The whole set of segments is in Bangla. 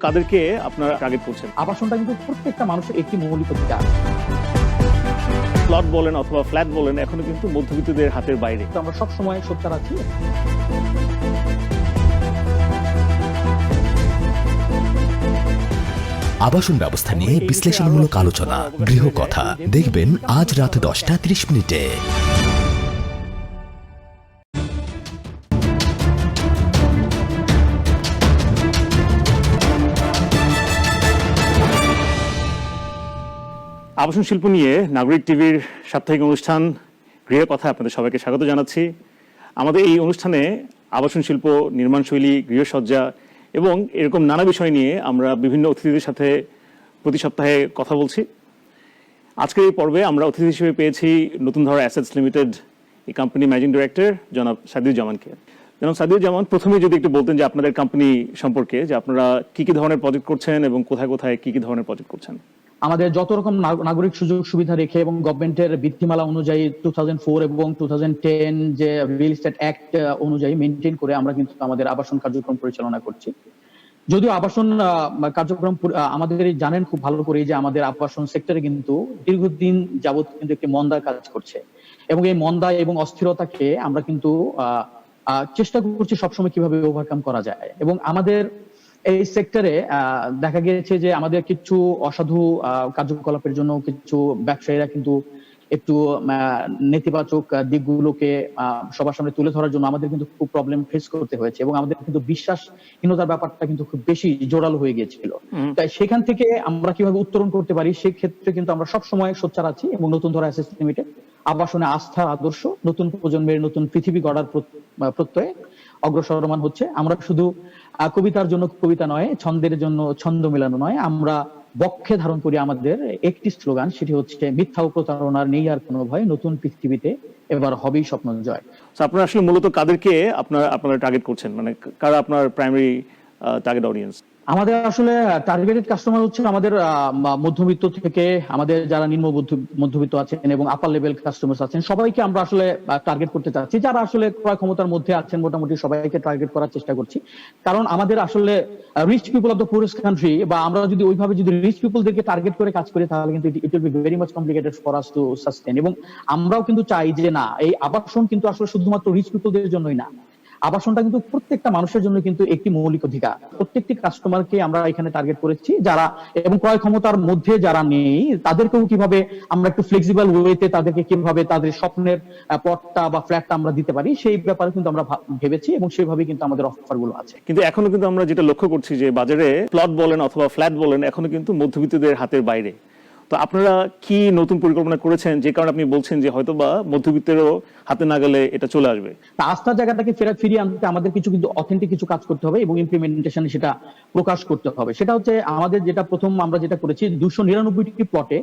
কাদেরকে আপনারা টার্গেট করছেন? আবাসনটা কিন্তু প্রত্যেকটা মানুষের একটি মৌলিক অধিকার। প্লট বলেন অথবা ফ্ল্যাট বলেন, এখনো কিন্তু মধ্যবিত্তদের হাতের বাইরে। তো আমরা সবসময় সোচ্চার আছি। আবাসন ব্যবস্থা নিয়ে বিশ্লেষণমূলক আলোচনা, গৃহকথা, দেখবেন আজ রাত 10টা 30 মিনিটে। আবাসন শিল্প নিয়ে নাগরিক টিভির সাপ্তাহিক অনুষ্ঠান গৃহকথা আপনাদের সবাইকে স্বাগত জানাচ্ছি। আমাদের এই অনুষ্ঠানে আবাসন শিল্প, নির্মাণশৈলী, গৃহসজ্জা এবং এরকম নানা বিষয় নিয়ে আমরা বিভিন্ন অতিথিদের সাথে প্রতি সপ্তাহে কথা বলছি। আজকের এই পর্বে আমরা অতিথি হিসেবে পেয়েছি নতুন ধারা অ্যাসেটস লিমিটেড এই কোম্পানি ম্যানেজিং ডিরেক্টর জনাব সাদিউজ্জামানকে। জনাব সাদিউজ্জামান, প্রথমে যদি একটু বলতেন যে আপনাদের কোম্পানি সম্পর্কে, যে আপনারা কি কি ধরনের প্রজেক্ট করছেন এবং কোথায় কোথায় কি কি ধরনের প্রজেক্ট করছেন। আমাদের যত রকম নাগরিক সুযোগ সুবিধা রেখে এবং গভর্নমেন্টের বিধিমালা অনুযায়ী 2004 এবং 2010 যে রিয়েল এস্টেট অ্যাক্ট অনুযায়ী মেনটেন করে আমরা কিন্তু আমাদের আবাসন কার্যক্রম পরিচালনা করছি। যদিও আবাসন কার্যক্রম আমাদের জানেন খুব ভালো করে যে আমাদের আবাসন সেক্টরে কিন্তু দীর্ঘদিন যাবত কিন্তু একটি মন্দা কাজ করছে এবং এই মন্দা এবং অস্থিরতাকে আমরা কিন্তু চেষ্টা করছি সবসময় কিভাবে ওভারকাম করা যায়। এবং আমাদের এই সেক্টরে দেখা গিয়েছে যে আমাদের কিছু অসাধু কার্যকলাপের জন্য কিছু ব্যবসায়ীরা কিন্তু একটু নেতিবাচক দিকগুলোকে সবার সামনে তুলে ধরার জন্য আমাদের কিন্তু খুব প্রবলেম ফেস করতে হয়েছে এবং আমাদের কিন্তু বিশ্বাসহীনতার ব্যাপারটা কিন্তু খুব বেশি জোরালো হয়ে গিয়েছিল। তাই সেখান থেকে আমরা কিভাবে উত্তরণ করতে পারি সেই ক্ষেত্রে কিন্তু আমরা সবসময় সোচ্চার আছি এবং নতুন ধারা অ্যাসেটস লিমিটেড আবাসনে আস্থার আদর্শ, নতুন প্রজন্মের নতুন পৃথিবী গড়ার প্রত্যয়ে অগ্রসরমান হচ্ছে। আমরা শুধু কবিতার জন্য কবিতা নয়, ছন্দের জন্য ছন্দ মেলানো নয়, আমরা বক্ষে ধারণ করি আমাদের একটি স্লোগান, সেটি হচ্ছে মিথ্যা ও প্রতারণার নেই আর কোনো ভয়, নতুন পৃথিবীতে এবার হবেই স্বপ্ন জয়। আপনারা আসলে মূলত কাদেরকে আপনারা টার্গেট করছেন, মানে কারা আপনার প্রাইমারি টার্গেট অডিয়েন্স? আমাদের আসলে টার্গেটেড কাস্টমার হচ্ছে আমাদের মধ্যবিত্ত থেকে আমাদের যারা নিম্ন মধ্যবিত্ত আছেন এবং আপার লেভেল কাস্টমার আছেন, সবাইকে আমরা আসলে টার্গেট করতে চাচ্ছি। যারা আসলে ক্রয় ক্ষমতার মধ্যে আছেন মোটামুটি সবাইকে টার্গেট করার চেষ্টা করছি। কারণ আমাদের আসলে rich people of the poorest country, বা আমরা যদি ওইভাবে যদি রিচ পিপলদেরকে টার্গেট করে কাজ করি তাহলে কিন্তু it will be very much complicated for us to sustain. এবং আমরাও কিন্তু চাই যে না, এই আবাসন কিন্তু আসলে শুধুমাত্র রিচ পিপলদের জন্যই না, আবাসনটা কিন্তু প্রত্যেকটা মানুষের জন্য কিন্তু একটি মৌলিক অধিকার। প্রত্যেকটি কাস্টমারকে আমরা এখানে টার্গেট করেছি যারা এবং ক্রয় ক্ষমতার মধ্যে যারা নেই তাদেরকেও কিভাবে আমরা একটু ফ্লেক্সিবল ওয়েতে তাদেরকে কিভাবে তাদের স্বপ্নের প্লটটা বা ফ্ল্যাটটা আমরা দিতে পারি সেই ব্যাপারে কিন্তু আমরা ভেবেছি এবং সেইভাবে কিন্তু আমাদের অফার গুলো আছে। কিন্তু এখনো কিন্তু আমরা যেটা লক্ষ্য করছি যে বাজারে প্লট বলেন অথবা ফ্ল্যাট বলেন এখনো কিন্তু মধ্যবিত্তদের হাতের বাইরে। তো আপনারা কি নতুন পরিকল্পনা করেছেন যে কারণে আপনি বলছেন যে হয়তো বা মধ্যবিত্তেরও হাতে না গেলে এটা চলে আসবে? আস্থার জায়গাটাকে ফিরিয়ে আনতে আমাদের কিছু কিন্তু অথেন্টিক কিছু কাজ করতে হবে এবং ইমপ্লিমেন্টেশনে সেটা প্রকাশ করতে হবে। সেটা হচ্ছে আমাদের যেটা প্রথম আমরা যেটা করেছি, 299টি প্লটে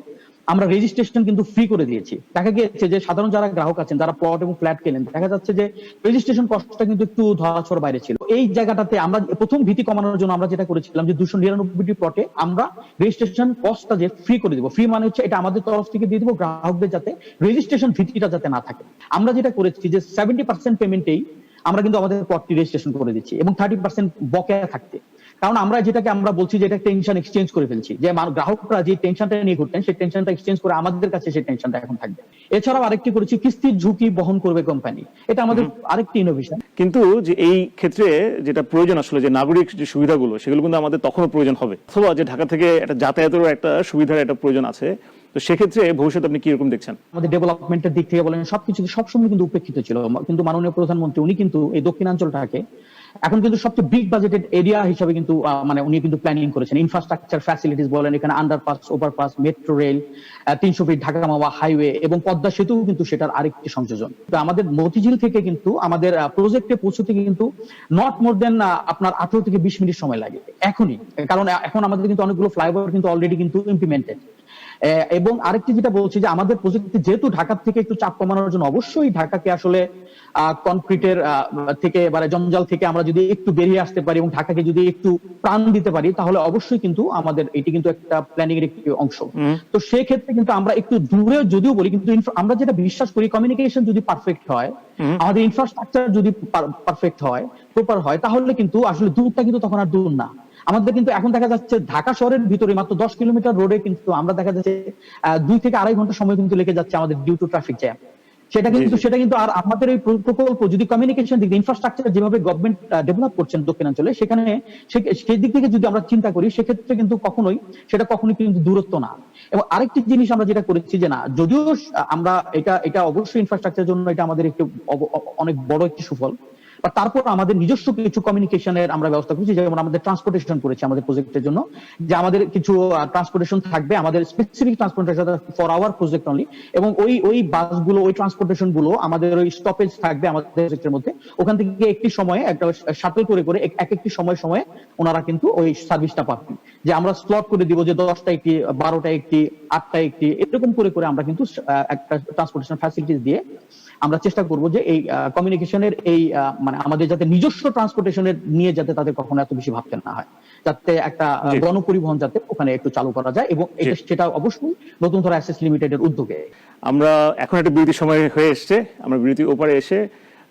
আমরা রেজিস্ট্রেশন কিন্তু ফ্রি করে দিয়েছি। দেখা গিয়েছে যে সাধারণ যারা গ্রাহক আছেন যারা প্লট এবং ফ্ল্যাট কেনেন, দেখা যাচ্ছে যে রেজিস্ট্রেশন কস্টটা কিন্তু একটু ধরাছোঁয়ার বাইরে ছিল। এই জায়গাটাতে আমরা প্রথম ভীতি কমানোর জন্য আমরা যেটা করেছিলাম যে 299টি প্লটে আমরা রেজিস্ট্রেশন কস্টটা যে ফ্রি করে দিব। ফ্রি মানে হচ্ছে এটা আমাদের তরফ থেকে দিয়ে দিব গ্রাহকদের, যাতে রেজিস্ট্রেশন ভীতিটা যাতে না থাকে। আমরা যেটা করেছি যে 70% পেমেন্টেই আমরা কিন্তু আমাদের প্লটটি রেজিস্ট্রেশন করে দিচ্ছি এবং 30% বকেয়া থাকতে। কারণ আমরা যেটাকে আমরা বলছি যে এটা টেনশন এক্সচেঞ্জ করে ফেলছি, যে গ্রাহকরা যে টেনশনটা নিয়ে ঘুরতেন সেই টেনশনটা এক্সচেঞ্জ করে আমাদের কাছে সেই টেনশনটা এখন থাকবে। এছাড়াও আরেকটি করেছি, কিস্তির ঝুঁকি বহন করবে কোম্পানি, এটা আমাদের আরেকটি ইনোভেশন। কিন্তু যে এই ক্ষেত্রে যেটা প্রয়োজন আসলে যে নাগরিক যে সুবিধাগুলো সেগুলো কিন্তু আমাদের তখনও প্রয়োজন হবে, অথবা যে ঢাকা থেকে একটা যাতায়াতেরও একটা সুবিধার একটা প্রয়োজন আছে। তো সেক্ষেত্রে ভবিষ্যতে আপনি কিরকম দেখছেন? আমাদের ডেভেলপমেন্টের দিক থেকে বলেন সবকিছু সবসময় কিন্তু উপেক্ষিত ছিল, কিন্তু মাননীয় প্রধানমন্ত্রী উনি কিন্তু এই দক্ষিণাঞ্চলটাকে এখন কিন্তু সবচেয়ে বিগ বাজেটেড এরিয়া হিসেবে কিন্তু মানে উনি কিন্তু প্ল্যানিং করেছেন। ইনফ্রাস্ট্রাকচার ফ্যাসিলিটিস বলেন, এখানে underpass, overpass, metro rail, 300 feet Dhaka Mawa highway এবং পদ্মা সেতু কিন্তু সেটার আরেকটি সংযোজন। তো আমাদের মতিঝিল থেকে কিন্তু আমাদের প্রজেক্টে পৌঁছতে কিন্তু নট মোর দেন আপনার 18 থেকে 20 মিনিট সময় লাগে এখনই, কারণ এখন আমাদের কিন্তু অনেকগুলো ফ্লাইওভার কিন্তু অলরেডি কিন্তু ইমপ্লিমেন্টেড। এবং আরেকটি যেটা বলছি যে আমাদের প্রজেক্টে যেহেতু ঢাকা থেকে একটু চাপ কমানোর জন্য অবশ্যই ঢাকাকে আসলে কনক্রিটের থেকে এবারে জঞ্জাল থেকে আমরা যদি একটু বেরিয়ে আসতে পারি এবং ঢাকাকে যদি একটু প্রাণ দিতে পারি তাহলে অবশ্যই কিন্তু আমাদের এটি কিন্তু একটা প্ল্যানিং এর একটি অংশ। তো সেই ক্ষেত্রে কিন্তু আমরা একটু দূরে যদিও বলি, কিন্তু আমরা যেটা বিশ্বাস করি কমিউনিকেশন যদি পারফেক্ট হয়, আমাদের ইনফ্রাস্ট্রাকচার যদি পারফেক্ট হয়, প্রপার হয়, তাহলে কিন্তু আসলে দূরটা কিন্তু তখন আর দূর না। আমাদের কিন্তু এখন দেখা যাচ্ছে ঢাকা শহরের ভিতরে মাত্র 10 কিলোমিটার রোডে কিন্তু আমরা দেখা যাচ্ছে 2 থেকে 2.5 ঘন্টা সময় কিন্তু লেগে যাচ্ছে আমাদের ডিউ টু ট্রাফিক জ্যাম। সেটা কিন্তু আর আমাদের এই প্রকল্প যদি কমিউনিকেশন দিক ইনফ্রাস্ট্রাকচার যেভাবে গভর্নমেন্ট ডেভেলপ করছেন দক্ষিণাঞ্চলে, সেখানে সেই দিক থেকে যদি আমরা চিন্তা করি, সেক্ষেত্রে কিন্তু কখনোই কিন্তু দূরত্ব না। এবং আরেকটি জিনিস আমরা যেটা করেছি যে না, যদিও আমরা এটা অবশ্যই ইনফ্রাস্ট্রাকচারের জন্য এটা আমাদের একটু অনেক বড় একটি সুফল, বা তারপর আমাদের নিজস্ব কিছু কমিউনিকেশনের আমরা ব্যবস্থা করেছি। যেমন আমাদের ট্রান্সপোর্টেশন করেছি আমাদের প্রজেক্টের জন্য, যে আমাদের কিছু ট্রান্সপোর্টেশন থাকবে, আমাদের specific transportation for our project only, এবং ওই বাসগুলো, ওই ট্রান্সপোর্টেশন গুলো আমাদের ওই স্টপেজ থাকবে আমাদের প্রজেক্টের মধ্যে। ওখান থেকে একটি সময়ে একটা শাটল করে একটি সময়ে ওনারা কিন্তু ওই সার্ভিসটা পাবেন। যে আমরা স্লট করে দিব যে 10টা একটি, 12টা একটি, 8টা একটি, এরকম করে আমরা কিন্তু একটা ট্রান্সপোর্টেশন ফ্যাসিলিটিস দিয়ে আমরা চেষ্টা করব যে এই কমিউনিকেশনের এই মানে আমাদের যাতে নিজস্ব ট্রান্সপোর্টেশনের নিয়ে যাতে তাদের কখনো এত বেশি ভাবতে না হয়, যাতে একটা গণপরিবহন যাতে ওখানে একটু চালু করা যায়, এবং সেটা অবশ্যই নতুন ধরা অ্যাসেস লিমিটেডের উদ্যোগে। আমরা এখন একটা বিরতির সময় হয়ে এসছে, আমরা বিরতির ওপারে এসে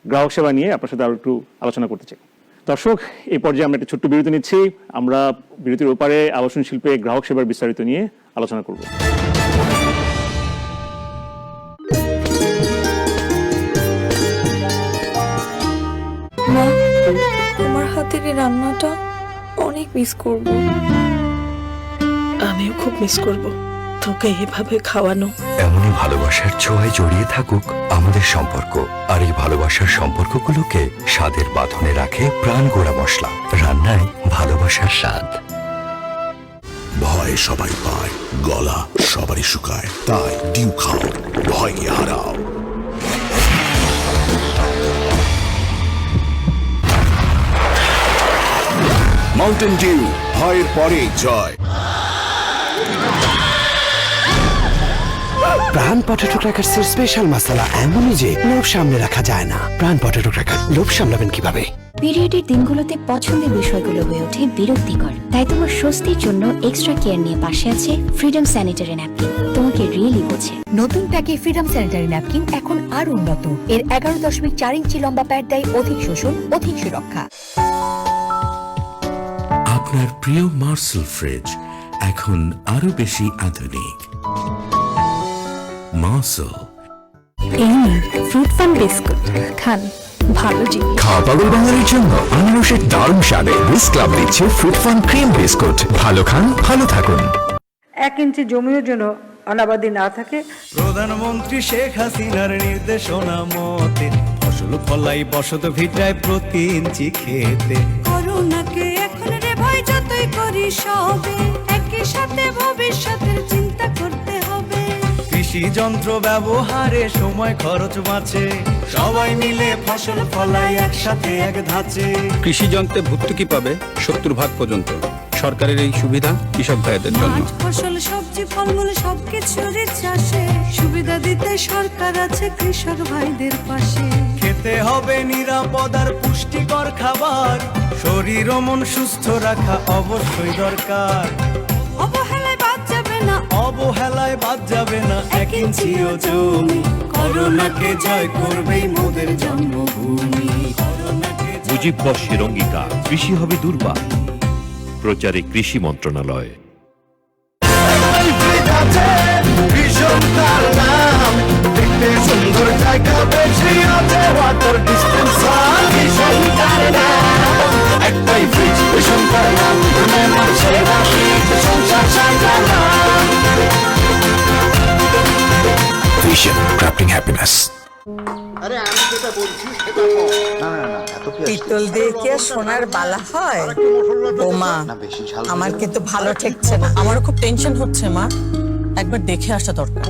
গ্রাহক সেবা নিয়ে আপনার সাথে আরো একটু আলোচনা করতে চাই। দর্শক, এই পর্যায়ে আমরা একটা ছোট্ট বিরতি নিচ্ছি। আমরা বিরতির ওপারে আবাসন শিল্পে গ্রাহক সেবার বিস্তারিত নিয়ে আলোচনা করব। মা, তোমার হাতের এই রান্নাটা অনেক মিস করব। আমিও খুব মিস করব তোকে এভাবে খাওয়ানো। এমনই ভালোবাসার ছোঁয়ায় জড়িয়ে থাকুক আমাদের সম্পর্ক, আর এই ভালোবাসার সম্পর্কগুলোকে স্বাদের বাঁধনে রাখে প্রাণ গোড়া মশলা। রান্নায় ভালোবাসার স্বাদ। ভয় সবাই পায়, গলা সবারই শুকায়, তাই ডিউ খাও, ভয়কে হারাও। মাউন্টেন ডিউ, ভয়ের পরে জয়। প্রাণ পটেটো ক্র্যাকারসের স্পেশাল মশলা এমনই যে লোভ সামনে রাখা যায় না। প্রাণ পটেটো ক্র্যাকার, লোভ সামলাবেন কিভাবে? পিরিয়ডের দিনগুলোতে পছন্দের বিষয়গুলো হয়ে ওঠে বিরক্তিকর, তাই তোমার স্বস্তির জন্য এক্সট্রা কেয়ার নিয়ে পাশে আছে ফ্রিডম স্যানিটারি ন্যাপকিন। তোমাকে রিয়েলি বোঝে। নতুন প্যাকে ফ্রিডম স্যানিটারি ন্যাপকিন এখন আরো উন্নত। এর 11.4 ইঞ্চি লম্বা প্যাড দেয় অধিক শোষণ, অধিক সুরক্ষা। আপনার প্রিয় মার্সেল ফ্রিজ এখন আরো বেশি আধুনিক। মার্সেল। এই ফ্রুট ফান বিস্কুট খান, ভালো জিনিস। খাওয়া পাগল বাঙালির জন্য আনারসের দারুণ স্বাদে রিস ক্লাব দিচ্ছে ফ্রুট ফান ক্রিম বিস্কুট। ভালো খান, ভালো থাকুন। 1 ইঞ্চি জমিও যেন অনাবাদি না থাকে। প্রধানমন্ত্রী শেখ হাসিনার নির্দেশনা মতে ফসল ফলাই বসত ভিটায় প্রতি ইঞ্চি খেতে। করোনাকে এখন রে ভয় যতই করি সবে, একই সাথে ভবিষ্যতের চিন্তা করতে হবে। কৃষি যন্ত্র ব্যবহারে সময় খরচ বাঁচে, সবাই মিলে ফসল ফলাই একসাথে এক ধাঁচে। কৃষি যন্ত্রে ভর্তুকি পাবে 70% পর্যন্ত। সরকারের এই সুবিধা কৃষক ভাইদের জন্য। ফসল, সবজি, ফলমূল সবকিছুরই চাষে সুবিধা দিতে সরকার আছে কৃষক ভাইদের পাশে। খেতে হবে নিরাপদ আর পুষ্টিকর খাবার, শরীর ও মন সুস্থ রাখা অবশ্যই দরকার। অবহেলায় বাদ যাবে না, অবহেলায় বাদ যাবে না 1 ইঞ্চিও জমি। করোনাকে জয় করবেই মোদের জন্মভূমি। মুজিব বর্ষের অঙ্গীকার, কৃষি হবে দুর্বার। প্রচারে কৃষি মন্ত্রণালয়। সুন্দর জায়গা বেশি আছে, ওয়াটার ডিসপেন্সার একটাই ফ্রিজ, ভীষণ তার নাম, ভিশন ক্রাফটিং হ্যাপিনেস। আরে আমি যেটা বলছি সেটা না না না, এত পিতল দিয়ে কি সোনার বালা হয়? ও মা, আমার কিন্তু ভালো ঠেকছে না। আমারও খুব টেনশন হচ্ছে মা, একবার দেখে আসা দরকার।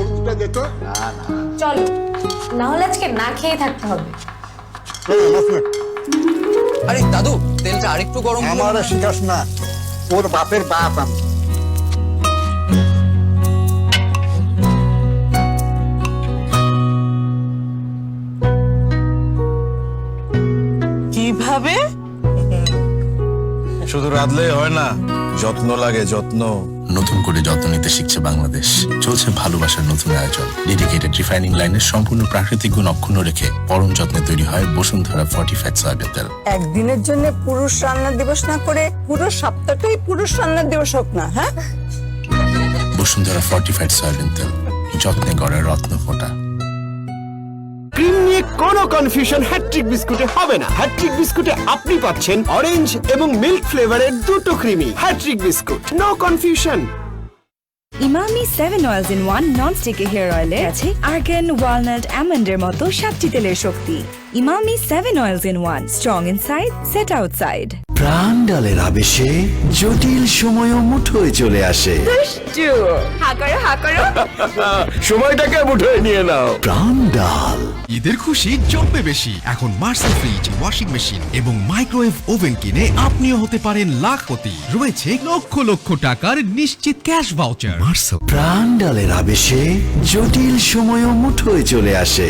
চলো, না হলে আজকে না খেয়ে থাকতে হবে। আরে দাদু, তেলটা আরেকটু গরম। আমার শিখাস না, ওর বাপের বাপ আমি। কিভাবে? শুধু রাঁধলে হয় না, যত্ন লাগে, যত্ন। নতুন করে যত্ন নিতে শিখছে বাংলাদেশ। চলছে ভালোবাসার নতুন আয়োজন। ডেডিকেটেড রিফাইনিং লাইনের সম্পূর্ণ প্রাকৃতিক গুণ অক্ষুণ্ণ রেখে পরম যত্নে তৈরি হয় বসুন্ধরা ফর্টিফাইড সয়াবিন তেল। একদিনের জন্য পুরুষ রান্না দিবস না করে পুরো সপ্তাহটাই পুরুষ রান্না দিবস হোক না, হ্যাঁ? বসুন্ধরা ফর্টিফাইড সয়াবিন তেল, যত্নে গড়ে রত্ন ফোঁটা। ক্রিম নিয়ে কোনো কনফিউশন হ্যাট্রিক বিস্কুটে হবে না। হ্যাট্রিক বিস্কুটে আপনি পাচ্ছেন অরেঞ্জ এবং মিল্ক ফ্লেভারের দুটো creamy hattrick biscuit, no confusion. Emami 7 oils in 1 non sticky hair অয়েলে আছে আর্গান, ওয়ালনাট, অ্যামন্ডের মতো 7টি তেলের শক্তি। Emami 7 oils in 1, strong inside, set outside. Pran ডালের আবেশে জটিল সময়ও মুঠোয় চলে আসে। সময়টাকে মুঠোয় নিয়ে নাও। প্রাণ ডাল। ঈদের খুশি জমবে বেশি। এখন মার্সেল ফ্রিজ, ওয়াশিং মেশিন এবং মাইক্রোওয়েভ ওভেন কিনে আপনিও হতে পারেন লাখপতি। রয়েছে লক্ষ লক্ষ টাকার নিশ্চিত ক্যাশ ভাউচার। মার্সেল। প্রাণ ডালের আবেশে জটিল সময়ও মুঠোয় চলে আসে।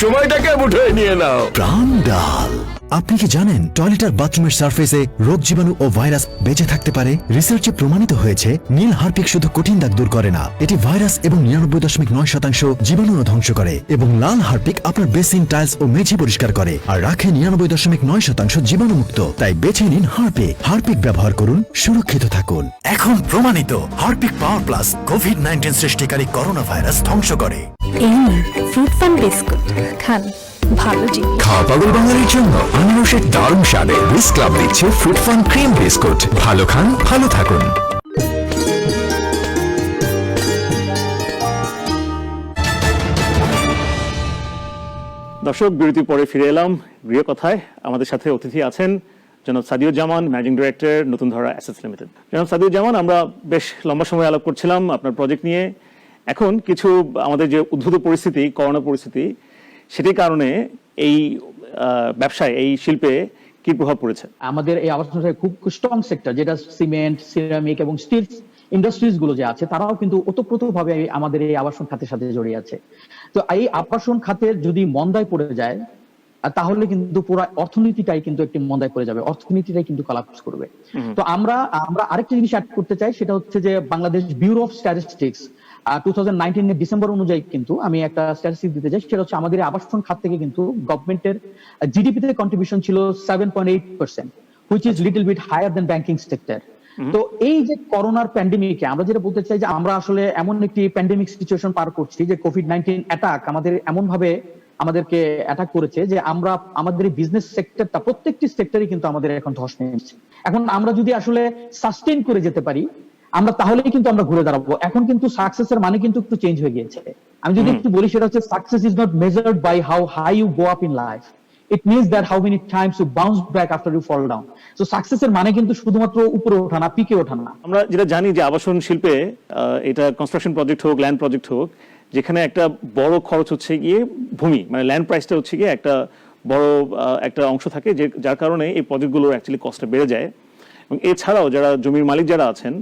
সময়টাকে মুঠোয় নিয়ে নাও। প্রাণ ডাল। আপনি কি জানেন টয়লেট আর বাথরুমের সারফেসে রোগ জীবাণু ও ভাইরাস বেঁচে থাকতে পারে? রিসার্চে প্রমাণিত হয়েছে নীল হারপিক শুধু কঠিন দাগ দূর করে না, এটি ভাইরাস এবং 99.9% জীবাণুও ধ্বংস করে। এবং লাল হারপিক আপনার বেসিন, টাইলস ও মেঝে পরিষ্কার করে আর রাখে 99.9% জীবাণুমুক্ত। তাই বেছে নিন হারপিক। হারপিক ব্যবহার করুন, সুরক্ষিত থাকুন। এখন প্রমাণিত হারপিক পাওয়ার প্লাস কোভিড-19 সৃষ্টিকারী করোনা ভাইরাস ধ্বংস করে। ফ্রুট ফান বিস্কুট খান, ভালো জিনিস। খাওয়া পাগল বাঙালির জন্য আনারসের দারুণ স্বাদে রিস ক্লাব দিচ্ছে ফ্রুট ফান ক্রিম বিস্কুট। ভালো খান, ভালো থাকুন। দর্শক, বিরতির পরে ফিরে এলাম গৃহ কথায়। আমাদের সাথে অতিথি আছেন জনাব সাদিউজ্জামান, ম্যানেজিং ডিরেক্টর নতুন ধারা অ্যাসেটস লিমিটেড। জনাব সাদিউজ্জামান, আমরা বেশ লম্বা সময় আলাপ করছিলাম আপনার প্রজেক্ট নিয়ে। এখন কিছু আমাদের যে উদ্ভূত পরিস্থিতি, করোনা পরিস্থিতি, সেটির কারণে এই ব্যবসায়, এই শিল্পে কি প্রভাব পড়েছে? আমাদের এই আবাসন খুব স্ট্রং সেক্টর, যেটা সিমেন্ট, সিরামিক এবং স্টিল ইন্ডাস্ট্রিজ গুলো যে আছে, তারাও কিন্তু ওতপ্রোতভাবে আমাদের এই আবাসন খাতের সাথে জড়িয়ে আছে। তো এই আবাসন খাতের যদি মন্দায় পড়ে যায়, তাহলে কিন্তু পুরো অর্থনীতিটাই কিন্তু একটি মন্দায় পড়ে যাবে, অর্থনীতিটাই কিন্তু কোলাপস করবে। তো আমরা আরেকটা জিনিস অ্যাড করতে চাই, সেটা হচ্ছে যে Bangladesh bureau of statistics 2019 December অনুযায়ী কিন্তু আমি একটা স্ট্যাটিস্টিক দিতে চাই। সেটা হচ্ছে আমাদের আবাসন খাত থেকে কিন্তু গভর্নমেন্টের জিডিপি তে কন্ট্রিবিউশন ছিল 7.8%, which is little bit higher than banking sector. তো এই যে করোনার প্যান্ডেমিকে আমরা যেটা বলতে চাই যে আমরা আসলে এমন একটি প্যান্ডেমিক সিচুয়েশন পার করছি যে কোভিড-19 অ্যাটাক আমাদের এমন ভাবে আমাদেরকে অ্যাটাক করেছে যে আমরা আমাদের বিজনেস সেক্টরটা, প্রত্যেকটি সেক্টরই কিন্তু আমাদের এখন ধস নেমেছে। এখন আমরা যদি আসলে সাস্টেইন করে যেতে পারি, আমরা তাহলেই কিন্তু আমরা ঘুরে দাঁড়াবো। এখন কিন্তু সাকসেসের মানে কিন্তু একটু চেঞ্জ হয়ে গিয়েছে। আমি যদি একটু বলি, সেটা হচ্ছে success is not measured by how high you go up in life, it means that how many times you bounce back after you fall down. So সাকসেসের মানে কিন্তু শুধুমাত্র উপরে ওঠা না, পিকে ওঠা না। আমরা যেটা জানি যে আবাসন শিল্পে, এটা কনস্ট্রাকশন প্রজেক্ট হোক, ল্যান্ড প্রজেক্ট হোক, যেখানে একটা বড় খরচ হচ্ছে গিয়ে ভূমি, মানে ল্যান্ড প্রাইসটা হচ্ছে গিয়ে একটা বড় একটা অংশ থাকে, যার কারণে এই প্রজেক্টগুলোর অ্যাকচুয়ালি কস্টটা বেড়ে যায়। এবং এছাড়াও যারা জমির মালিক যারা আছেন,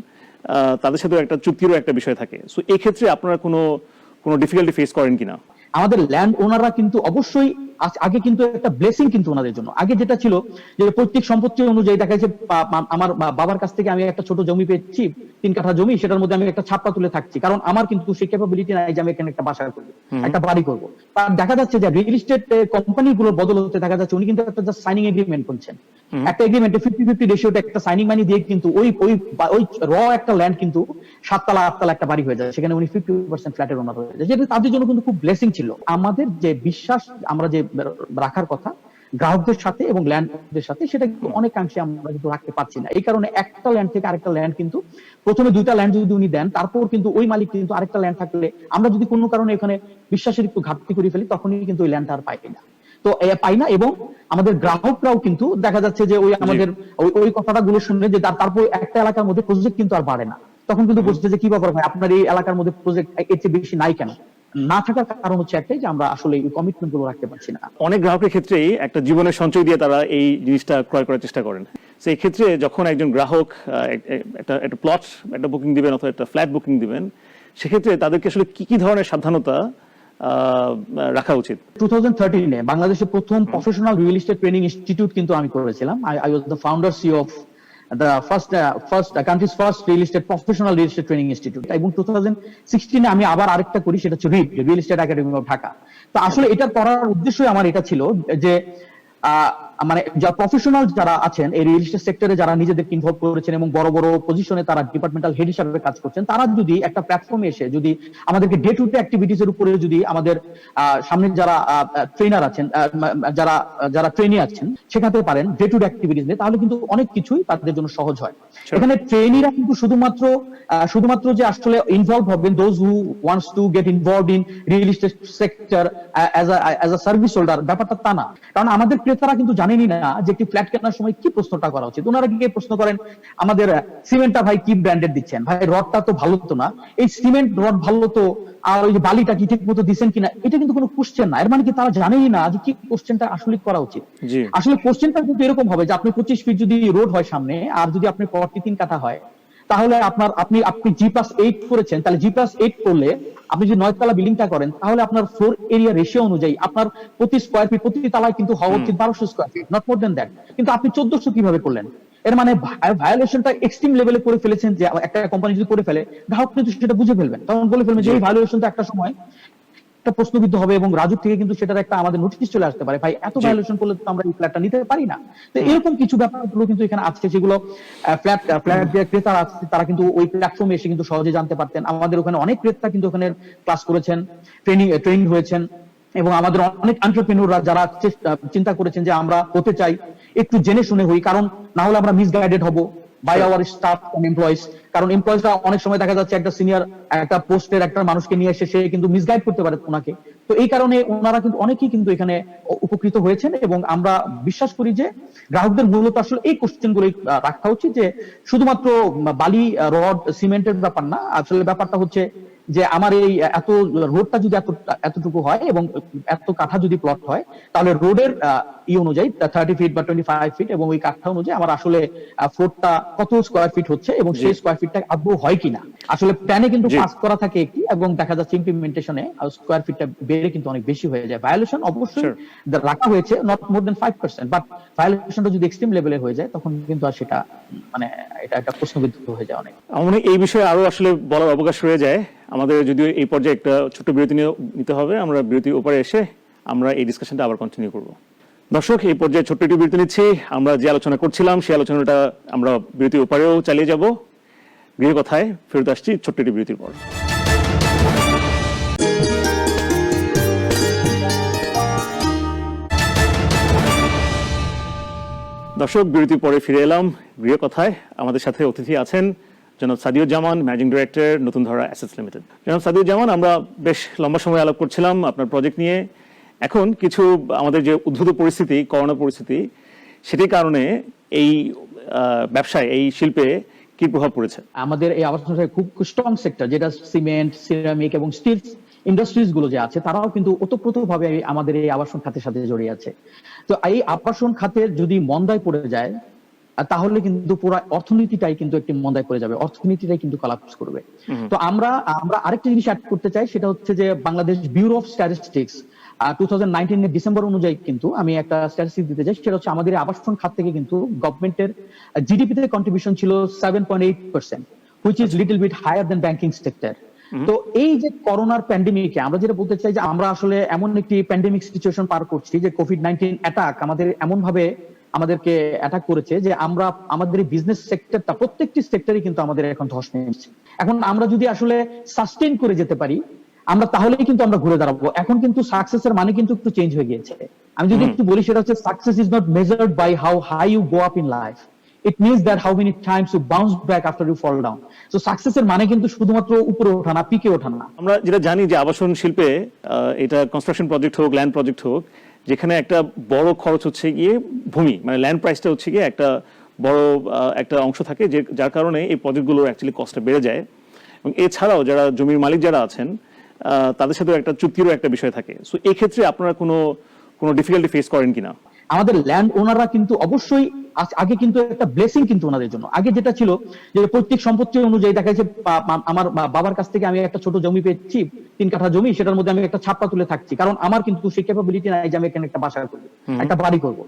তাদের সাথে একটা চুক্তিরও একটা বিষয় থাকে। সো এই ক্ষেত্রে আপনারা কোনো ডিফিকাল্টি ফেস করেন কিনা? আমাদের ল্যান্ড ওনাররা কিন্তু অবশ্যই আগে কিন্তু একটা ব্লেসিং কিন্তু ওনাদের জন্য। আগে যেটা ছিল যে পৈতৃক সম্পত্তি অনুযায়ী দেখা যাচ্ছে আমার বাবার কাছ থেকে আমি একটা ছোট জমি পেয়েছি, 3 কাঠা জমি, সেটার মধ্যে আমি একটা ছাপটা তুলে থাকছি, কারণ আমার কিন্তু সেই ক্যাপাবিলিটি নাই যে আমি এখানে একটা বাসা করবো, একটা বাড়ি করবো। আর দেখা যাচ্ছে যে রিয়েল এস্টেট কোম্পানিগুলোর বদলতে দেখা যাচ্ছে উনি কিন্তু একটা জাস্ট সাইনিং এগ্রিমেন্ট করছেন, একটা এগ্রিমেন্টে 50-50 রেশিওতে একটা সাইনিং মানি দিয়ে কিন্তু ওই র একটা ল্যান্ড কিন্তু 7 তলা 8 তলা একটা বাড়ি হয়ে যায়, সেখানে উনি 50% ফ্ল্যাটের ওনার হয়ে যায়, যেটা তাদের জন্য কিন্তু খুব ব্লেসিং ছিল। আমাদের যে বিশ্বাস আমরা যে রাখার কথা গ্রাহকদের সাথে এবং ল্যান্ডদের সাথে, সেটা কিন্তু অনেকাংশে আমরা কিন্তু রাখতে পারছি না। এই কারণে একটা ল্যান্ড থেকে আরেকটা ল্যান্ড কিন্তু, প্রথমে 2টা ল্যান্ড যদি উনি দেন, তারপর কিন্তু ওই মালিক কিন্তু আরেকটা ল্যান্ড থাকলে আমরা যদি কোনো কারণে এখানে বিশ্বাসের একটু ঘাটতি করে ফেলি, তখনই কিন্তু ওই ল্যান্ডটা আর পাই না। তো পাই না, এবং আমাদের গ্রাহকরাও কিন্তু দেখা যাচ্ছে যে ওই আমাদের ওই কথাটা গুলো শুনে যে তারপর একটা এলাকার মধ্যে প্রজেক্ট কিন্তু আর বাড়ে না, তখন কিন্তু বলছে যে কি ব্যাপার ভাই, আপনার এই এলাকার মধ্যে প্রজেক্ট এর চেয়ে বেশি নাই কেন? না থাকার কারণ হচ্ছে একটাই, যে আমরা আসলে এই কমিটমেন্ট গুলো রাখতে পারছি না। অনেক গ্রাহকের ক্ষেত্রেই একটা জীবনের সঞ্চয় দিয়ে তারা এই জিনিসটা ক্রয় করার চেষ্টা করেন। সেই ক্ষেত্রে যখন একজন গ্রাহক একটা প্লট, একটা বুকিং দিবেন অথবা একটা ফ্ল্যাট বুকিং দিবেন, সেক্ষেত্রে তাদেরকে আসলে কি ধরনের সাবধানতা রাখা উচিত? 2013 বাংলাদেশের প্রথম professional real estate training institute কিন্তু আমি করেছিলাম। I was the founder CEO of the first country's first real estate professional real estate training institute, এবং 2016 আমি আবার আরেকটা করি, সেটা হচ্ছে real estate academy of Dhaka. তো আসলে এটা করার উদ্দেশ্যই আমার এটা ছিল যে মানে যারা প্রফেশনাল যারা আছেন এই রিয়েল এস্টেট সেক্টরে, যারা নিজেদেরকে ইনভলভ করেছেন এবং বড় বড় পজিশনে তারা ডিপার্টমেন্টাল হেড হিসেবে কাজ করছেন, তারা যদি একটা প্ল্যাটফর্মে এসে যদি আমাদেরকে ডে টু ডে অ্যাক্টিভিটিস এর উপরে যদি আমাদের সামনে যারা ট্রেনার আছেন, যারা ট্রেনি আছেন শেখাতে পারেন ডে টু ডে অ্যাক্টিভিটিস নিয়ে, তাহলে কিন্তু অনেক কিছুই তাদের জন্য সহজ হয়। এখানে ট্রেনিরা কিন্তু শুধুমাত্র যে আসলে ইনভলভ হবেন those who wants to get involved in real estate sector as a service holder, ব্যাপারটা তা না। কারণ আমাদের ক্রেতারা কিন্তু জানেনই না যে একটি ফ্ল্যাট কেনার সময় কি প্রশ্নটা করা উচিত। ওনারা গিয়ে প্রশ্ন করেন আমাদের সিমেন্টটা ভাই কি ব্র্যান্ডেড দিচ্ছেন, ভাই রডটা তো ভালো তো না, এই সিমেন্ট রড ভালো তো, আর ওই যে বালিটা কি ঠিক মতো দিচ্ছেন কিনা, এটা কিন্তু কোনো কোশ্চেন না। এর মানে কি তারা জানেই না যে কি কোশ্চেনটা আসলে করা উচিত। আসলে কোশ্চেনটা কিন্তু এরকম হবে যে আপনি 25 ফিট যদি রোড হয় সামনে, আর যদি আপনি 43 কাঠা হয়, তাহলে আপনি G+8 করেছেন, তাহলে G+8 করলে আপনি যদি 9 তলা বিল্ডিংটা করেন, তাহলে আপনার ফ্লোর এরিয়া রেশিও অনুযায়ী আপনার প্রতি স্কয়ার ফিট, প্রতি তলায় কিন্তু হওয়া উচিত 1200 square feet, not more than that. কিন্তু আপনি 1400 কিভাবে করলেন? এর মানে ভায়োলেশনটা এক্সট্রিম লেভেলে করে ফেলেছেন। যে একটা কোম্পানি যদি করে ফেলে, গ্রাহক কিন্তু সেটা বুঝে ফেলবেন, তখন বলে ফেলবেন যে এই ভায়োলেশনটা একটা সময় একটা প্রশ্নবিদ্ধ হবে, এবং রাজুক থেকে কিন্তু সেটার একটা আমাদের নোটিশ চলে আসতে পারে, ভাই এত ভায়োলেশন করলে তো আমরা এই ফ্ল্যাটটা নিতে পারি না। তো এরকম কিছু ব্যাপারগুলো কিন্তু এখানে আছে, যেগুলো ফ্ল্যাট যে ক্রেতারা আছে তারা কিন্তু ওই প্ল্যাটফর্মে এসে কিন্তু সহজে জানতে পারতেন। আমাদের ওখানে অনেক ক্রেতা কিন্তু ওখানে ক্লাস করেছেন, ট্রেনিং হয়েছেন, এবং আমাদের অনেক এন্টারপ্রেনিউররা যারা চিন্তা করেছেন যে আমরা হতে চাই, একটু জেনে শুনে হই, কারণ না হলে আমরা মিসগাইডেড হব by our staff and employees. কারণ এমপ্লয়িজরা অনেক সময় দেখা যাচ্ছে একটা সিনিয়র একটা পোস্টের একটা মানুষকে নিয়ে এসে সে কিন্তু মিসগাইড করতে পারে ওনাকে। তো এই কারণে ওনারা কিন্তু অনেকেই কিন্তু এখানে উপকৃত হয়েছেন, এবং আমরা বিশ্বাস করি যে গ্রাহকদের মূলত আসলে এই কোশ্চেন গুলো রাখা উচিত, যে শুধুমাত্র বালি রড সিমেন্টের ব্যাপার না। আসলে ব্যাপারটা হচ্ছে যে আমার এই এত রোডটা যদি এতটুকু হয় এবং এত কাঠা যদি প্লট হয়, তাহলে রোডের অনুযায়ী 30 ফিট বা 25 ফিট এবং ওই কাঠা অনুযায়ী আমার আসলে ফ্লোরটা কত স্কয়ার ফিট হচ্ছে এবং সেই স্কয়ার ফিটটা আদৌ হয় কিনা। আসলে প্ল্যানে কিন্তু পাস করা থাকে একটি, এবং দেখা যাচ্ছে ইমপ্লিমেন্টেশনে স্কয়ার ফিটটা বেড়ে কিন্তু অনেক বেশি হয়ে যায়। ভায়োলেশন অবশ্যই রাখা হয়েছে নট মোর দেন 5%, বাট ভায়োলেশনটা যদি এক্সট্রিম লেভেলে হয়ে যায়, তখন কিন্তু আর সেটা মানে এটা একটা প্রশ্নবিদ্ধ হয়ে যায় অনেক। আমার এই বিষয়ে আরো আসলে বলার অবকাশ রয়ে যায়। আমাদের যদিও এই পর্যায়ে একটা ছোট্ট বিরতি নিতে হবে, আমরা বিরতির উপরে এসে আমরা এই ডিসকাশনটা আবার কন্টিনিউ করব। দর্শক, এই পর্যায়ে ছোট্ট একটু বিরতি নিচ্ছি। আমরা যে আলোচনা করছিলাম সেই আলোচনাটা আমরা বিরতির উপরেও চালিয়ে যাব। গৃহ কথায় ফেরত আসছি ছোট্ট একটি বিরতির পর। দর্শক, বিরতির পরে ফিরে এলাম গৃহ কথায়। আমাদের সাথে অতিথি আছেন জনাব সাদিউজ্জামান, ম্যানেজিং ডিরেক্টর নতুন ধারা অ্যাসেটস লিমিটেড। জনাব সাদিউজ্জামান, আমরা বেশ লম্বা সময় আলাপ করছিলাম আপনার প্রজেক্ট নিয়ে। এখন কিছু আমাদের যে উদ্ভূত পরিস্থিতি, করোনা পরিস্থিতি, সেটির কারণে এই ব্যবসায়, এই শিল্পে কি প্রভাব পড়েছে? আমাদের এই আবাসন খুব স্ট্রং সেক্টর, যেটা সিমেন্ট, সিরামিক এবং স্টিল ইন্ডাস্ট্রিজ গুলো যে আছে, তারাও কিন্তু ওতপ্রোতভাবে আমাদের এই আবাসন খাতের সাথে জড়িয়ে আছে। তো এই আবাসন খাতের যদি মন্দায় পড়ে যায়, তাহলে কিন্তু পুরো অর্থনীতিটাই কিন্তু একটি মন্দায় পড়ে যাবে, অর্থনীতিটাই কিন্তু কলাপস করবে। তো আমরা আরেকটা জিনিস অ্যাড করতে চাই, সেটা হচ্ছে যে বাংলাদেশ ব্যুরো অফ স্ট্যাটিস্টিক্স 2019 এর ডিসেম্বর অনুযায়ী কিন্তু আমি একটা স্ট্যাটিস্টিক্স দিতে চাই। সেটা হচ্ছে আমাদের আবাসন খাত থেকে কিন্তু গভর্নমেন্টের জিডিপি তে কন্ট্রিবিউশন ছিল 7.8%, which is little bit higher than banking sector. তো এই যে করোনার প্যান্ডেমিকে আমরা যেটা বলতে চাই যে আমরা আসলে এমন একটি প্যান্ডেমিক সিচুয়েশন পার করছি, যে কোভিড-19 অ্যাটাক আমাদের এমন ভাবে আমাদেরকে অ্যাটাক করেছে যে আমরা আমাদের বিজনেস সেক্টরটা, প্রত্যেকটি সেক্টরই কিন্তু আমাদের এখন ধস নেমেছে। এখন আমরা যদি আসলে সাস্টেইন করে যেতে পারি, আমরা তাহলেই কিন্তু আমরা ঘুরে দাঁড়াবো। এখন কিন্তু সাকসেসের মানে কিন্তু একটু চেঞ্জ হয়ে গিয়েছে। আমি যদি একটু বলি, সেটা হচ্ছে success is not measured by how high you go up in life, it means that how many times you bounce back after you fall down. So সাকসেসের মানে কিন্তু শুধুমাত্র উপরে ওঠা না, পিকে ওঠা না। আমরা যেটা জানি যে আবাসন শিল্পে, এটা কনস্ট্রাকশন প্রজেক্ট হোক, ল্যান্ড প্রজেক্ট হোক, যেখানে একটা বড় খরচ হচ্ছে গিয়ে ভূমি, মানে ল্যান্ড প্রাইসটা হচ্ছে গিয়ে একটা বড় একটা অংশ থাকে, যার কারণে এই প্রজেক্টগুলোর অ্যাকচুয়ালি কস্টটা বেড়ে যায়। এবং এছাড়াও যারা জমির মালিক যারা আছেন, তাদের সাথে একটা চুক্তিরও একটা বিষয় থাকে। সো এই ক্ষেত্রে আপনারা কোনো ডিফিকাল্টি ফেস করেন কিনা? আমাদের ল্যান্ড ওনাররা কিন্তু অবশ্যই আগে কিন্তু একটা ব্লেসিং কিন্তু ওনাদের জন্য। আগে যেটা ছিল যে পৈতৃক সম্পত্তি অনুযায়ী দেখা যাচ্ছে আমার বাবার কাছ থেকে আমি একটা ছোট জমি পেয়েছি, 3 কাঠা জমি, সেটার মধ্যে আমি একটা ছাপড়া তুলে থাকছি, কারণ আমার কিন্তু সেই ক্যাপাবিলিটি নাই যে আমি এখানে একটা বাসা করবো, একটা বাড়ি করবো।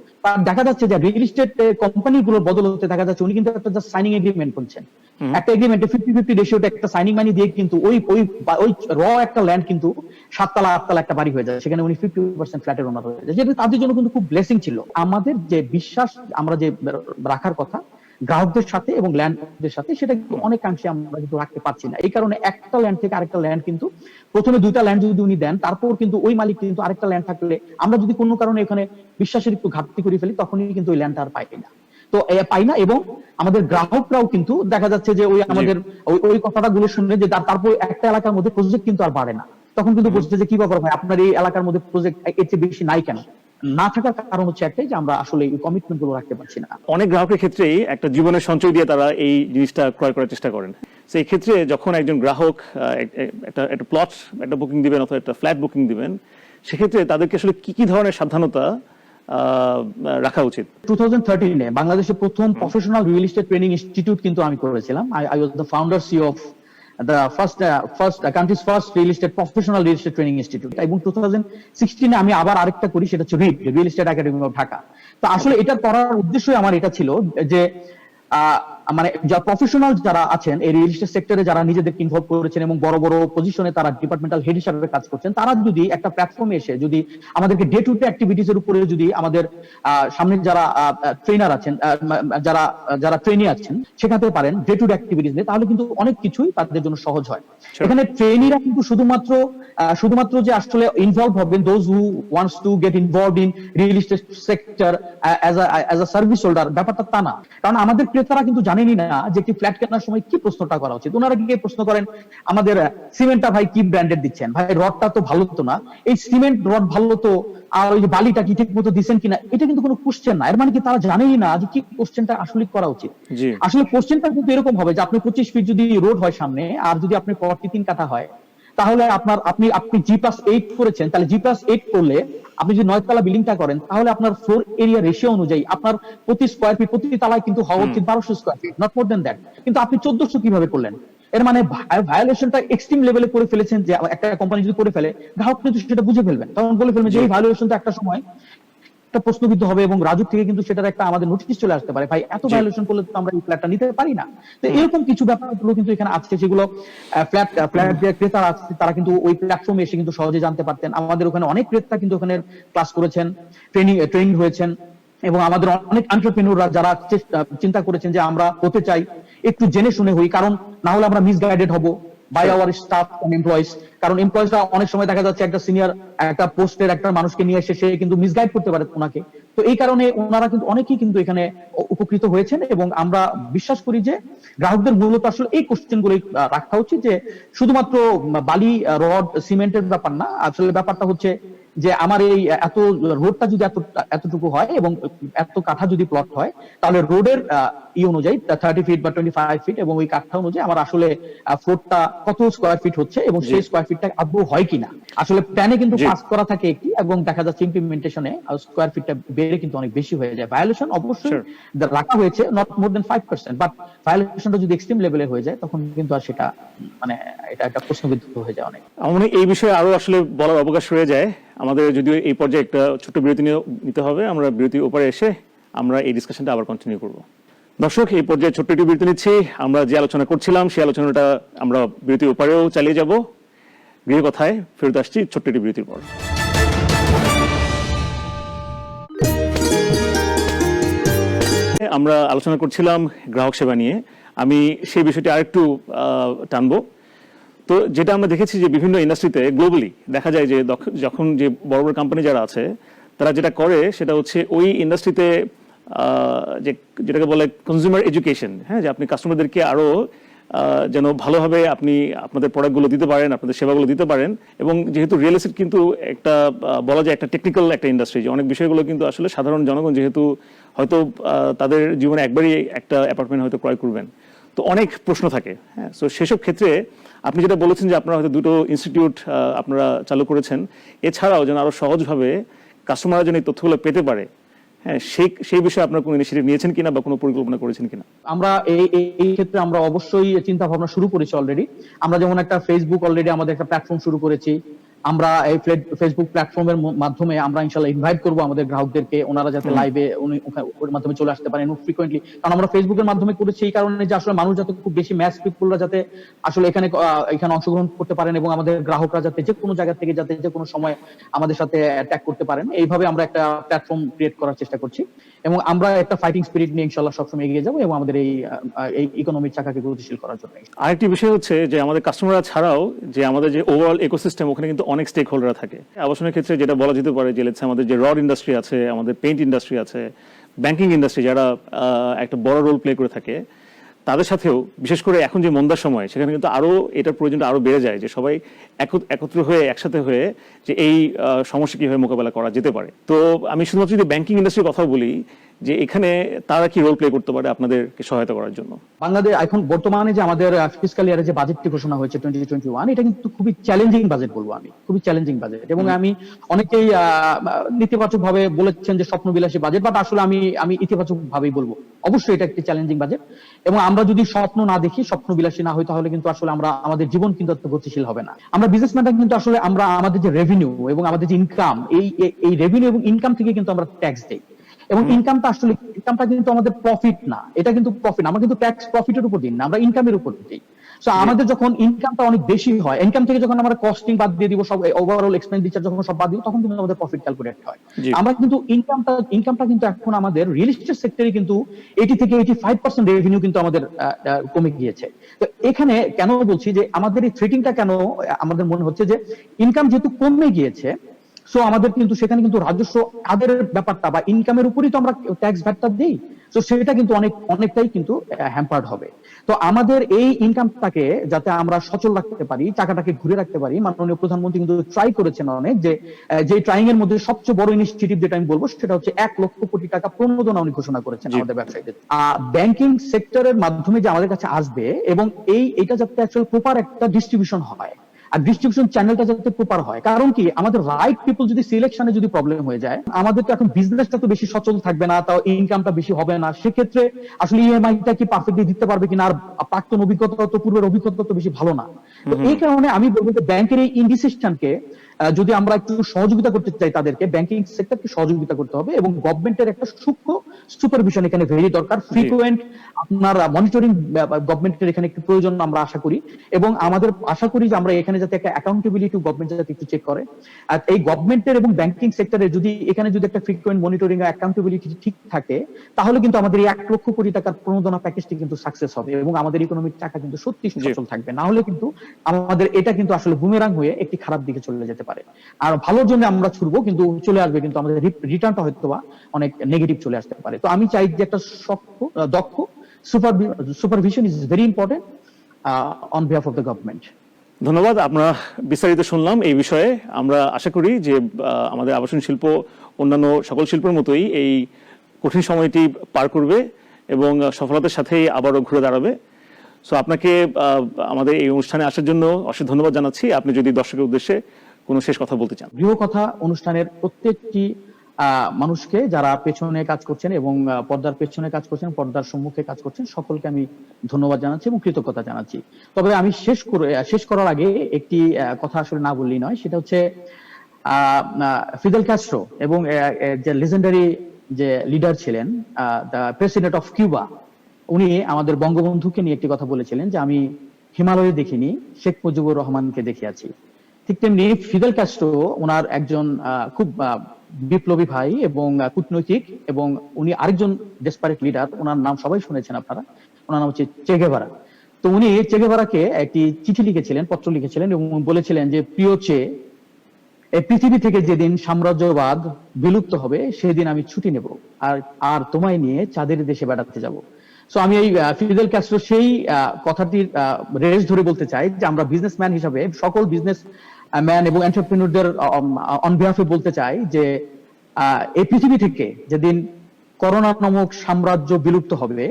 দেখা যাচ্ছে যে রিয়েল এস্টেট কোম্পানিগুলোর বদলতে দেখা যাচ্ছে উনি কিন্তু একটা জাস্ট সাইনিং এগ্রিমেন্ট করছেন, একটা এগ্রিমেন্টে 50-50 রেশিওতে একটা সাইনিং মানি দিয়ে কিন্তু ওই র একটা ল্যান্ড কিন্তু 7 তলা 8 তলা একটা বাড়ি হয়ে যায়, সেখানে উনি 50% ফ্ল্যাটের ওনার হয়ে যায়, যেটা তাদের জন্য কিন্তু খুব ব্লেসিং ছিল। আমাদের যে বিশ্বাস আমরা যে রাখার কথা গ্রাহকদের সাথে এবং ল্যান্ডদের সাথে, সেটা কিন্তু অনেকাংশে আমরা কিন্তু রাখতে পারছি না। এই কারণে একটা ল্যান্ড থেকে আরেকটা ল্যান্ড কিন্তু প্রথমে 2টা ল্যান্ড যদি উনি দেন, তারপর কিন্তু ওই মালিক কিন্তু আরেকটা ল্যান্ড থাকলে আমরা যদি কোনো কারণে এখানে বিশ্বাসের একটু ঘাটতি করে ফেলি, তখনই কিন্তু ওই ল্যান্ডটা আর পাই না, তো পাই না। এবং আমাদের গ্রাহকরাও কিন্তু দেখা যাচ্ছে যে ওই আমাদের ওই কথাটা গুলো শুনে যে তারপর একটা এলাকার মধ্যে প্রজেক্ট কিন্তু আর বাড়ে না, তখন কিন্তু বলছে যে কি ব্যাপার ভাই, আপনার এই এলাকার মধ্যে প্রজেক্ট এর চেয়ে বেশি নাই কেন? না থাকার কারণ হচ্ছে একটাই, যে আমরা আসলে এই কমিটমেন্ট গুলো রাখতে পারছি না। অনেক গ্রাহকের ক্ষেত্রেই একটা জীবনের সঞ্চয় দিয়ে তারা এই জিনিসটা ক্রয় করার চেষ্টা করেন। সেই ক্ষেত্রে যখন একজন গ্রাহক একটা প্লট একটা বুকিং দিবেন অথবা একটা ফ্ল্যাট বুকিং দিবেন, সেক্ষেত্রে তাদেরকে আসলে কি ধরনের সাবধানতা রাখা উচিত? 2013-এ বাংলাদেশের প্রথম professional real estate training institute কিন্তু আমি করেছিলাম। I was the founder CEO of the first country's first real estate professional real estate training institute, এবং 2016-এ আমি আবার আরেকটা করি, সেটা হচ্ছে real estate academy of Dhaka. তো আসলে এটা করার উদ্দেশ্যই আমার এটা ছিল যে মানে যারা প্রফেশনাল যারা আছেন এই রিয়েল এস্টেট সেক্টরে, যারা নিজেদেরকে ইনভলভ করেছেন এবং বড় বড় পজিশনে তারা ডিপার্টমেন্টাল হেড হিসেবে কাজ করছেন, তারা যদি একটা প্ল্যাটফর্মে এসে যদি আমাদেরকে ডে টু ডে অ্যাক্টিভিটিস এর উপরে যদি আমাদের সামনে যারা ট্রেনার আছেন, যারা ট্রেনি আছেন, শেখাতে পারেন ডে টু ডে অ্যাক্টিভিটিস নিয়ে, তাহলে কিন্তু অনেক কিছুই তাদের জন্য সহজ হয়। এখানে ট্রেনিরা কিন্তু শুধুমাত্র যে আসলে ইনভলভ হবেন those who wants to get involved in real estate sector as a service holder, ব্যাপারটা তা না। কারণ আমাদের ক্রেতারা কিন্তু জানেনই না যে একটি ফ্ল্যাট কেনার সময় কি প্রশ্নটা করা উচিত। ওনারা গিয়ে প্রশ্ন করেন আমাদের সিমেন্টটা ভাই কি ব্র্যান্ডেড দিচ্ছেন, ভাই রডটা তো ভালো তো না, এই সিমেন্ট রড ভালো তো, আর ওই যে বালিটা কি ঠিক মতো দিচ্ছেন কিনা, এটা কিন্তু কোনো কোশ্চেন না। এর মানে কি তারা জানেনই না যে কি কোশ্চেনটা আসলে করা উচিত। আসলে কোশ্চেনটা কিন্তু এরকম হবে যে আপনি 25 ফিট যদি রোড হয় সামনে, আর যদি আপনি 43 কাঠা হয়, তাহলে আপনি G+8 করেছেন, তাহলে G+8 করলে আপনি যদি 9 তলা বিল্ডিংটা করেন, তাহলে আপনার ফ্লোর এরিয়া রেশিও অনুযায়ী আপনার প্রতি স্কয়ার ফিট প্রতি তলায় কিন্তু হওয়া উচিত 1200 square feet, not more than that. কিন্তু আপনি 1400 কিভাবে করলেন? এর মানে ভায়োলেশনটা এক্সট্রিম লেভেলে করে ফেলেছেন, যে একটা কোম্পানি যদি করে ফেলে, গ্রাহক কিন্তু সেটা বুঝে ফেলবেন, তখন বলে ফেলবেন যে এই ভায়োলেশনটা একটা সময় একটা প্রশ্নবিদ্ধ হবে, এবং রাজুক থেকে কিন্তু সেটার একটা আমাদের নোটিশ চলে আসতে পারে, ভাই এত ভায়োলেশন করলে তো আমরা এই ফ্ল্যাটটা নিতে পারি না। তো এরকম কিছু ব্যাপারগুলো কিন্তু এখানে আছে, যেগুলো ফ্ল্যাট যে ক্রেতারা আছে তারা কিন্তু ওই প্ল্যাটফর্মে এসে কিন্তু সহজে জানতে পারতেন। আমাদের ওখানে অনেক ক্রেতা কিন্তু ওখানে ক্লাস করেছেন, ট্রেনিং হয়েছেন, এবং আমাদের অনেক এন্টারপ্রেনিউররা যারা চিন্তা করেছেন যে আমরা হতে চাই, একটু জেনে শুনে হই, কারণ না হলে আমরা মিসগাইডেড হব by our staff and employees. কারণ এমপ্লয়িজরা অনেক সময় দেখা যাচ্ছে একটা সিনিয়র একটা পোস্টের একটা মানুষকে নিয়ে এসে সে কিন্তু মিসগাইড করতে পারে ওনাকে। তো এই কারণে ওনারা কিন্তু অনেকেই কিন্তু এখানে উপকৃত হয়েছেন, এবং আমরা বিশ্বাস করি যে গ্রাহকদের মূলত আসলে এই কোশ্চেন গুলো রাখা উচিত, যে শুধুমাত্র বালি রড সিমেন্টের ব্যাপার না, আসলে ব্যাপারটা হচ্ছে যে আমার এই এত রোডটা যদি এতটুকু হয় এবং এত কাঠা যদি প্লট হয়, তাহলে রোডের অনুযায়ী 30 ফিট বা 25 ফিট এবং ওই কাঠা অনুযায়ী আমার আসলে ফ্লোরটা কত স্কয়ার ফিট হচ্ছে এবং সেই স্কয়ার ফিটটা আদৌ হয় কিনা। আসলে প্ল্যানে কিন্তু পাস করা থাকে একটি, এবং দেখা যাচ্ছে ইমপ্লিমেন্টেশনে স্কয়ার ফিটটা বেড়ে কিন্তু অনেক বেশি হয়ে যায়। ভায়োলেশন অবশ্যই রাখা হয়েছে নট মোর দেন 5%, বাট ভায়োলেশনটা যদি এক্সট্রিম লেভেলে হয়ে যায়, তখন কিন্তু আর সেটা মানে এটা একটা প্রশ্নবিদ্ধ হয়ে যায় অনেক। আমার এই বিষয়ে আরো আসলে বলার অবকাশ রয়ে যায়। আমাদের যদিও এই পর্যায়ে একটা ছোট্ট বিরতি নিতে হবে, আমরা বিরতির উপরে এসে আমরা এই ডিসকাশনটা আবার কন্টিনিউ করব। দর্শক, এই পর্যায়ে ছোট্ট একটি বিরতি নিচ্ছি। আমরা যে আলোচনা করছিলাম সেই আলোচনাটা আমরা বিরতির উপরেও চালিয়ে যাব। গৃহ কথায় ফেরত আসছি ছোট্ট একটি বিরতির পর। আমরা আলোচনা করছিলাম গ্রাহক সেবা নিয়ে, আমি সেই বিষয়টি আরেকটু টানবো। তো যেটা আমরা দেখেছি যে বিভিন্ন ইন্ডাস্ট্রিতে গ্লোবালি দেখা যায় যে যখন যে বড় বড় কোম্পানি যারা আছে তারা যেটা করে সেটা হচ্ছে ওই ইন্ডাস্ট্রিতে যেটাকে বলে কনজিউমার এডুকেশন, হ্যাঁ, যে আপনি কাস্টমারদেরকে আরো যেন ভালোভাবে আপনি আপনাদের প্রোডাক্টগুলো দিতে পারেন, আপনাদের সেবাগুলো দিতে পারেন। এবং যেহেতু রিয়েল এস্টেট কিন্তু একটা বলা যায় একটা টেকনিক্যাল একটা ইন্ডাস্ট্রি, যে অনেক বিষয়গুলো কিন্তু আসলে সাধারণ জনগণ যেহেতু হয়তো তাদের জীবনে একবারই একটা অ্যাপার্টমেন্ট হয়তো ক্রয় করবেন, তো অনেক প্রশ্ন থাকে। হ্যাঁ, তো সেসব ক্ষেত্রে আপনি যেটা বলেছেন যে আপনারা হয়তো 2টো ইনস্টিটিউট আপনারা চালু করেছেন, এছাড়াও যেন আরো সহজভাবে কাস্টমাররা যেন এই তথ্যগুলো পেতে পারে, হ্যাঁ, সেই বিষয়ে আপনার কোনো ইনিশিয়েটিভ নিয়েছেন কিনা বা কোনো পরিকল্পনা করেছেন কিনা? আমরা এই ক্ষেত্রে আমরা অবশ্যই চিন্তা ভাবনা শুরু করেছি অলরেডি। আমরা যেমন একটা ফেসবুক অলরেডি আমাদের একটা প্ল্যাটফর্ম শুরু করেছি। আমরা এই ফেসবুক প্ল্যাটফর্মের মাধ্যমে আমরা ইনশাআল্লাহ ইনভাইট করব আমাদের গ্রাহকদেরকে, ওনারা যাতে লাইভে ওর মাধ্যমে চলে আসতে পারেন ফ্রিকোয়েন্টলি। কারণ আমরা ফেসবুকের মাধ্যমে করেছি এই কারণে যে আসলে মানুষ যাতে খুব বেশি ম্যাস পিপলরা যাতে আসলে এখানে অংশগ্রহণ করতে পারেন এবং আমাদের গ্রাহকরা যাতে যে কোনো জায়গা থেকে যাতে যে কোনো সময় আমাদের সাথে অ্যাটাক করতে পারেন, এইভাবে আমরা একটা প্ল্যাটফর্ম ক্রিয়েট করার চেষ্টা করছি। এবং আমরা একটা ফাইটিং স্পিরিট নিয়ে ইনশাআল্লাহ সবসময় এগিয়ে যাবো এবং আমাদের এই ইকোনমিক চাকাকে গতিশীল করার জন্য। আরেকটি বিষয় হচ্ছে যে আমাদের কাস্টমাররা ছাড়াও যে আমাদের যে ওভারঅল ইকোসিস্টেম, ওখানে কিন্তু অনেক স্টেক হোল্ডাররা থাকে। আবাসনের ক্ষেত্রে যেটা বলা যেতে পারে যে আমাদের যে রড ইন্ডাস্ট্রি আছে, আমাদের পেইন্ট ইন্ডাস্ট্রি আছে, ব্যাংকিং ইন্ডাস্ট্রি যারা একটা বড় রোল প্লে করে থাকে, তাদের সাথেও বিশেষ করে এখন যে মন্দার সময়, সেখানে কিন্তু আরো এটার প্রয়োজনটা আরো বেড়ে যায় যে সবাই একত্র হয়ে একসাথে হয়ে যে এই সমস্যা কিভাবে মোকাবেলা করা যেতে পারে। তো আমি শুধুমাত্র যদি ব্যাংকিং ইন্ডাস্ট্রির কথা বলি, যে এখানে তারা কি রোল প্লে করতে পারে আপনাদেরকে সহায়তা করার জন্য? বাংলাদেশ এখন বর্তমানে যে আমাদের ফিসক্যাল ইয়ারে যে বাজেটটি ঘোষণা হয়েছে 2021, এটা কিন্তু খুবই চ্যালেঞ্জিং বাজেট বলবো আমি, খুবই চ্যালেঞ্জিং বাজেট। এবং আমি অনেকেই নেতিবাচক ভাবে বলেছেন যে স্বপ্নবিলাসী বাজেট, বাট আসলে আমি ইতিবাচক ভাবেই বলবো অবশ্যই এটা একটি চ্যালেঞ্জিং বাজেট। এবং আমরা যদি স্বপ্ন না দেখি, স্বপ্নবিলাসী না হই, তাহলে কিন্তু আসলে আমাদের জীবন কিন্তু এত গতিশীল হবে না। আমরা বিজনেসম্যানরা কিন্তু আসলে আমাদের যে রেভিনিউ এবং আমাদের যে ইনকাম, এই রেভিনিউ এবং ইনকাম থেকে কিন্তু আমরা ট্যাক্স দেই। এবং ইনকামটা কিন্তু আমাদের প্রফিট না, এটা কিন্তু প্রফিট, আমরা কিন্তু ট্যাক্স প্রফিটের উপর দিই না, আমরা ইনকামের উপর দিই। সো আমাদের যখন ইনকামটা অনেক বেশি হয়, ইনকাম থেকে যখন আমরা কস্টিং বাদ দিয়ে দিব, সব ওভারঅল এক্সপেন্ডিচার যখন সব বাদ দিব, তখন কিন্তু আমাদের প্রফিট ক্যালকুলেট হয়। আমরা কিন্তু ইনকামটা কিন্তু এখন আমাদের রিয়েল এস্টেট সেক্টরে কিন্তু 80 থেকে 85% রেভিনিউ কিন্তু আমাদের কমে গিয়েছে। তো এখানে কেন বলছি যে আমাদের এই থ্রেটিংটা কেন আমাদের মনে হচ্ছে যে ইনকাম যেহেতু কমে গিয়েছে, সো আমাদের কিন্তু সেখানে কিন্তু রাজস্ব আদায়ের ব্যাপারটা বা ইনকামের উপরই তো আমরা ট্যাক্স ভ্যাটটা দিই, তো সেটা কিন্তু অনেকটাই কিন্তু হ্যাম্পার্ড হবে। তো আমাদের এই ইনকামটাকে যাতে আমরা সচল রাখতে পারি, টাকাটাকে ঘুরে রাখতে পারি, মাননীয় প্রধানমন্ত্রী কিন্তু ট্রাই করেছেন অনেক, যে ট্রাইং এর মধ্যে সবচেয়ে বড় ইনিশিয়েটিভ যেটা আমি বলবো সেটা হচ্ছে 1 লক্ষ কোটি টাকা প্রণোদনা উনি ঘোষণা করেছেন আমাদের ব্যবসায়ীদের। ব্যাংকিং সেক্টরের মাধ্যমে যে আমাদের কাছে আসবে এবং এইটা যাতে অ্যাকচুয়ালি প্রপার একটা ডিস্ট্রিবিউশন হয়, আর ডিস্ট্রিবিউশন চ্যানেলটা যাতে প্রপার হয়। কারণ কি, আমাদের রাইট পিপল যদি সিলেকশনে যদি প্রবলেম হয়ে যায়, আমাদের তো এখন বিজনেসটা তো বেশি সচল থাকবে না, তাও ইনকামটা বেশি হবে না, সেক্ষেত্রে আসলে ইএমআইটা কি পারফেক্টলি দিতে পারবে কিনা, আর প্রাক্তন অভিজ্ঞতা তো পূর্বের অভিজ্ঞতা তো বেশি ভালো না। তো এই কারণে আমি বলবো যে ব্যাংকের এই ইনডিসিশনকে যদি আমরা একটু সহযোগিতা করতে চাই, তাদেরকে ব্যাংকিং সেক্টরকে সহযোগিতা করতে হবে এবং গভর্নমেন্টের একটা সূক্ষ্ম সুপারভিশন এখানে ভেরি দরকার। ফ্রিকুয়েন্ট আপনার মনিটরিং গভর্নমেন্টের এখানে একটু প্রয়োজন আমরা আশা করি, এবং আমাদের আশা করি যে আমরা এখানে যাতে একটা অ্যাকাউন্টেবিলিটি গভর্নমেন্ট যাতে একটু চেক করে। আর এই গভর্নমেন্টের এবং ব্যাংকিং সেক্টরে যদি এখানে যদি একটা ফ্রিকুয়েন্ট মনিটরিং আর অ্যাকাউন্টেবিলিটি ঠিক থাকে, তাহলে কিন্তু আমাদের এই 1 লক্ষ কোটি টাকার প্রণোদনা প্যাকেজটি কিন্তু সাকসেস হবে এবং আমাদের ইকোনমিক টাকা কিন্তু সত্যি সচল থাকবে। না হলে কিন্তু আমাদের এটা কিন্তু আসলে বুমেরাং হয়ে একটি খারাপ দিকে চলে যেতে পারে। আর ভালোর জন্য আমরা ছুটবো, কিন্তু চলে আসবে কিন্তু আমাদের রিটার্নটা হয়তো বা অনেক নেগেটিভ চলে আসতে পারে। তো আমি চাই যে একটা দক্ষ supervision is very important on behalf of the government. ধন্যবাদ, আমরা বিস্তারিত শুনলাম এই বিষয়ে। আমরা আশা করি যে আমাদের আবাসন শিল্প অন্যান্য সকল শিল্পের মতোই এই কঠিন সময়টি পার করবে এবং সফলতার সাথেই আবারও ঘুরে দাঁড়াবে। সো আপনাকে আমাদের এই অনুষ্ঠানে আসার জন্য অশেষ ধন্যবাদ জানাচ্ছি। আপনি যদি দর্শকের উদ্দেশ্যে কোনো শেষ কথা বলতে চান। গৃহ কথা অনুষ্ঠানের প্রত্যেকটি মানুষকে যারা পেছনে কাজ করছেন এবং পর্দার পেছনে কাজ করছেন, পর্দার সম্মুখে কাজ করছেন, সকলকে আমি ধন্যবাদ জানাচ্ছি এবং কৃতজ্ঞতা জানাচ্ছি। তবে আমি শেষ করার আগে একটি কথা আসলে না বললেই নয়, সেটা হচ্ছে ফিদেল ক্যাস্ট্রো এবং যে লেজেন্ডারি যে লিডার ছিলেন, দ্য প্রেসিডেন্ট অফ কিউবা, উনি আমাদের বঙ্গবন্ধুকে নিয়ে একটি কথা বলেছিলেন যে আমি হিমালয়ে দেখিনি, শেখ মুজিবুর রহমানকে দেখে আছি। ঠিক তেমনি ফিদেল ক্যাস্ট্রো ওনার একজন খুব বিপ্লবী ভাই এবং কূটনৈতিক, এবং উনি আরেকজন ডেসপারেট লিডার, ওনার নাম সবাই শুনেছেন আপনারা, ওনার নাম হচ্ছে চে গেভারা। তো উনি চে গেভারাকে একটি চিঠি লিখেছিলেন, পত্র লিখেছিলেন এবং বলেছিলেন যে প্রিয় চে, এই পৃথিবী থেকে যেদিন সাম্রাজ্যবাদ বিলুপ্ত হবে সেদিন আমি ছুটি নেব আর তোমায় নিয়ে চাঁদের দেশে বেড়াতে যাব। সো আমি এই ফিদেল ক্যাস্ট্রো সেই কথাটির রেস ধরে বলতে চাই যে আমরা বিজনেসম্যান হিসাবে সকল বিজনেস ম্যান এবং এন্টারপ্রেনিউরদের অন বিহাফে বলতে চাই যে এই পৃথিবী থেকে যেদিন করোনা নামক সাম্রাজ্য বিলুপ্ত হবে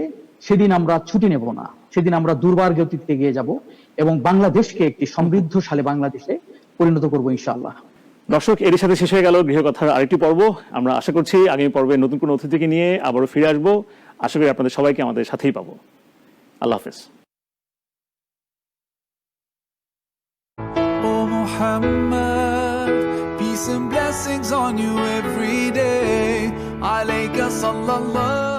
সেদিন আমরা ছুটি নেব না, সেদিন আমরা দুর্বার গতিতে এগিয়ে যাব এবং বাংলাদেশকে একটি সমৃদ্ধশালী বাংলাদেশে পরিণত করবো ইনশাআল্লাহ। দর্শক, এর সাথে শেষ হয়ে গেল গৃহকথার আরেকটি পর্ব। আমরা আশা করছি আগামী পর্বে নতুন কোনো অতিথিকে নিয়ে আবারও ফিরে আসবো। আশা করি আপনাদের সবাইকে আমাদের সাথেই পাবো। আল্লাহ হাফেজ। Oh Muhammad, peace and blessings on you every day. Alayka sallallahu